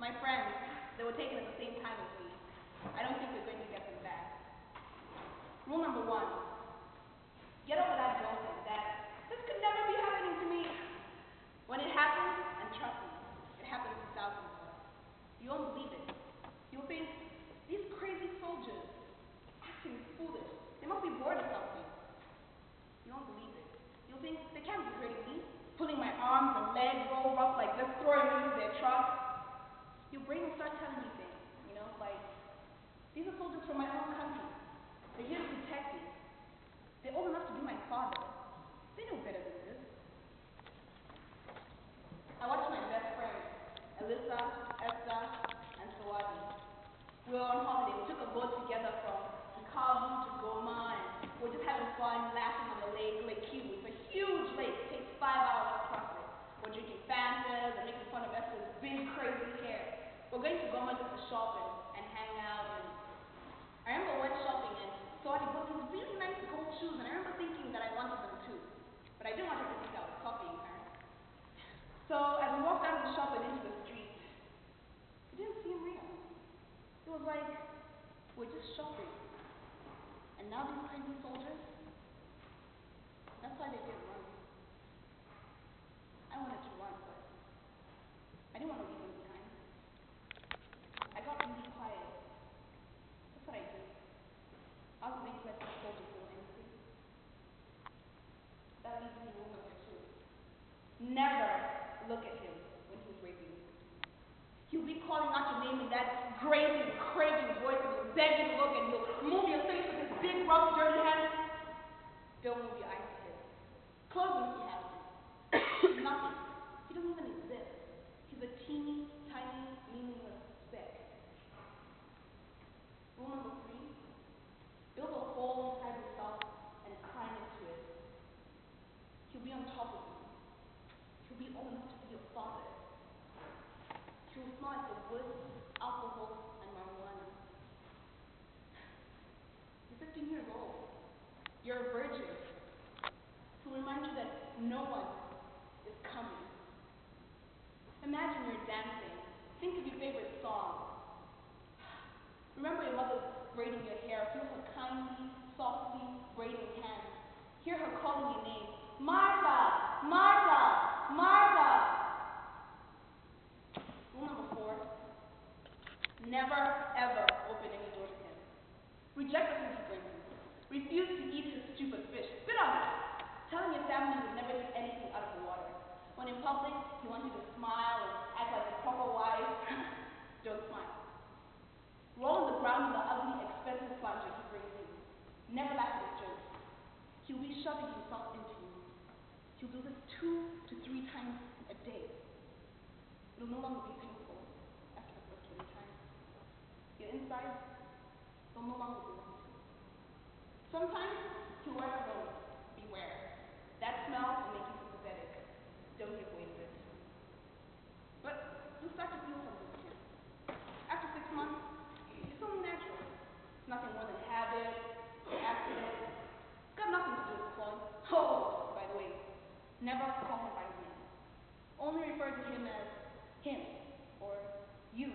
My friends, they were taken at the same time as me. I don't think we're going to get them back. Rule number one, get over that notion that this could never be happening to me. When it happens, and trust me, it happens to thousands of us, you won't believe it. You'll think, these crazy soldiers, acting foolish, they must be bored or something. You won't believe it. You'll think, they can't be hurting me, pulling my arms and legs all rough like this, throwing me into their truck. Your brain will start telling you things, like, these are soldiers from my own country. They're here to protect me. They're old enough to be my father. They know better than this. I watched my best friends, Alyssa, Esther, and Sawadi. We were on holiday. We took a boat together from DePauw to Goma, and we were just having fun, laughing on the Lake Kivu. It's a huge lake. It takes 5 hours to cross it. We're drinking Fantas and making fun of Esther's big, crazy hair. We're going to Goma just to shop and hang out. And I remember we went shopping, and Sawadi bought these really nice gold shoes, and I remember thinking that I wanted them too. But I didn't want her to think I was copying her. So as we walked out of the shop and into the street, it didn't seem real. It was like, we're just shopping. And now these crazy soldiers, that's why they didn't run. I wanted to run, but I didn't want to leave them behind. I got really quiet. That's what I did. I was going to let the soldiers go anything. That leads me to rule number two. Never look at him when he's raping you. He'll be calling out your name in that grating, craving voice, and he'll beg you to look, and he'll move your face with his big, rough, dirty hands. Don't move your eyes to him. Close them if you have to. He's nothing. He doesn't even exist. He's a teeny, tiny, meaningless speck. Rule number three, build a hole inside yourself and climb into it. He'll be on top of you. He'll be old enough to be your father. He'll smell like the wood, alcohol, and marijuana. You're 15 years old. You're a virgin. He'll remind you that no one is coming. Imagine you're dancing. Think of your favorite song. Remember your mother braiding your hair. Feel her kindly, softly braiding hands. Hear her calling your name. Martha! Martha! Martha! Rule number four, never, ever open any door to him. Reject the food he brings you. Refuse to eat his stupid fish. Spit on it. Tell him your family would never eat anything out of the water. When in public, he wants you to smile and act like a proper wife. Don't smile. Roll on the ground in the ugly, expensive plunger he brings you. Never laugh at his jokes. He'll be shoving himself into you. He'll do this 2 to 3 times a day. It'll no longer be painful after the first 20 times. Your insides, they'll no longer belong to you. Sometimes he'll wear clothes. Beware. That smell will make you sympathetic. Don't give way to it. But you'll start to feel something here. After 6 months, it's only natural. It's nothing more than habit, accident. It's got nothing to do with calling. Oh, by the way, never call him by his name. Only refer to him as him or you.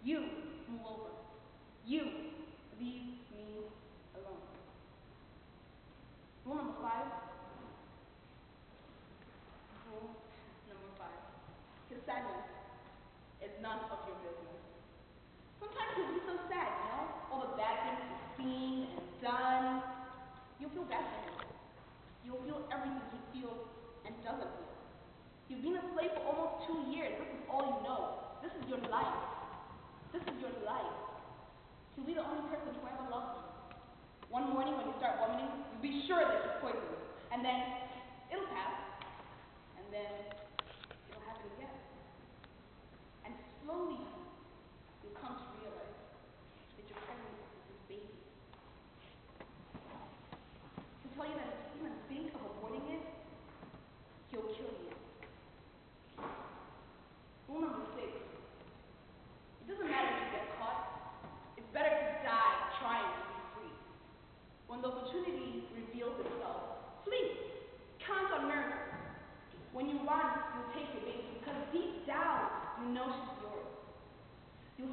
You move over. You leave me alone. Rule number five. His sadness is none of your business. Sometimes he'll be so sad, all the bad things he's seen and done. You'll feel bad for him. You'll feel everything he feels and doesn't feel. You've been a slave for almost 2 years. This is all you know. This is your life. This is your life. He'll be the only person who ever loved you. One morning when you start vomiting, you'll be sure that he's poisoned. And then it'll pass. And then it'll happen again. And slowly you'll come to realize that you're pregnant with his baby. He'll tell you that if you even think of aborting it, he'll kill you. Rule number 6. It doesn't matter if you get caught. It's better to die trying to be free. When the opportunity reveals itself, flee. Count on miracles. When you run,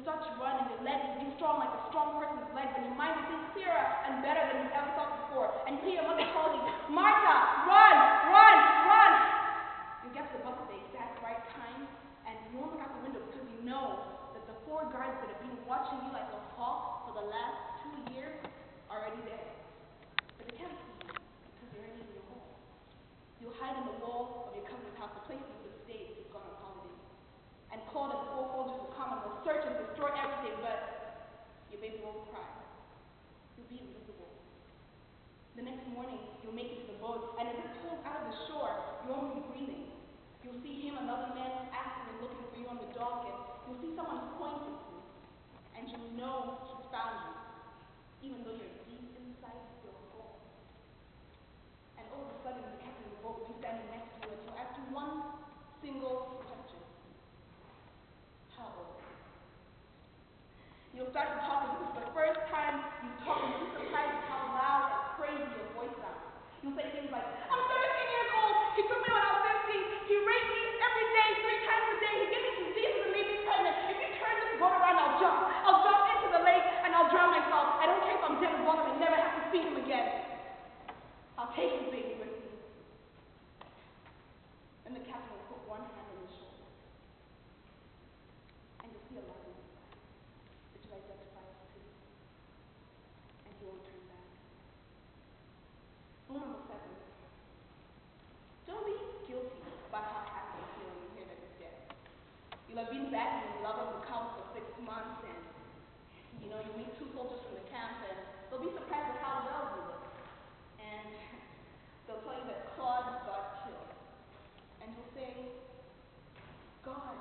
start to run and your legs will be strong like a strong person's legs, and your mind will think clearer and better than you've ever thought before. And you hear your mother calling, Martha, run, run, run. You get to the bus at the exact right time, and you won't look out the window because you know that the 4 guards that have been watching you like a hawk for the last 2 years are already there. But they can't see you because you're already in your home. You'll hide in the wall of your cousin's house, the place you would have stayed if you'd gone on holiday, and call that the 4 soldiers will come and will search and destroy everything, but your baby won't cry. You'll be invisible. The next morning, you'll make it to the boat, and as it pulls out of the shore, you won't be breathing. You'll see him and other men asking and looking for you on the dock, and you'll see someone pointing to you, and you'll know he's found you, even though you're deep inside your home. And all of a sudden, the captain of the boat will be standing next to you, and he'll ask you one single question. How old? You'll start to talk as if it's the first time you've talked, and you'll be surprised at how loud and crazy your voice sounds. You'll say things like, I'm 17 years old, he took me when I was 15, he raped me every day, 3 times a day, he gave me diseases and made me pregnant. If you turn this boat around, I'll jump into the lake and I'll drown myself. I don't care if I'm dead as long as I never have to see him again. I'll take his baby with me. And the captain will put one hand on his shoulder, and you'll see a light in his eyes, which will identify as pity, and he won't turn back. Rule number 7. Don't be guilty about how happy you feel when you hear that he's dead. You'll have been back in your lover's account for 6 months, and you meet 2 soldiers from the camp, and they'll be surprised at how well you look. And they'll tell you that Claude got killed. And you'll say, God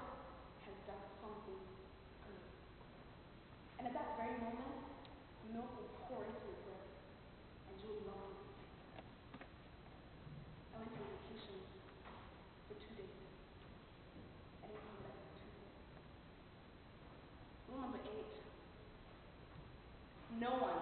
has done something good. And at that very moment, milk will pour into your breast, and you'll be lonely. I went on vacation for 2 days. I didn't come back for 2 days. Rule number 8. No one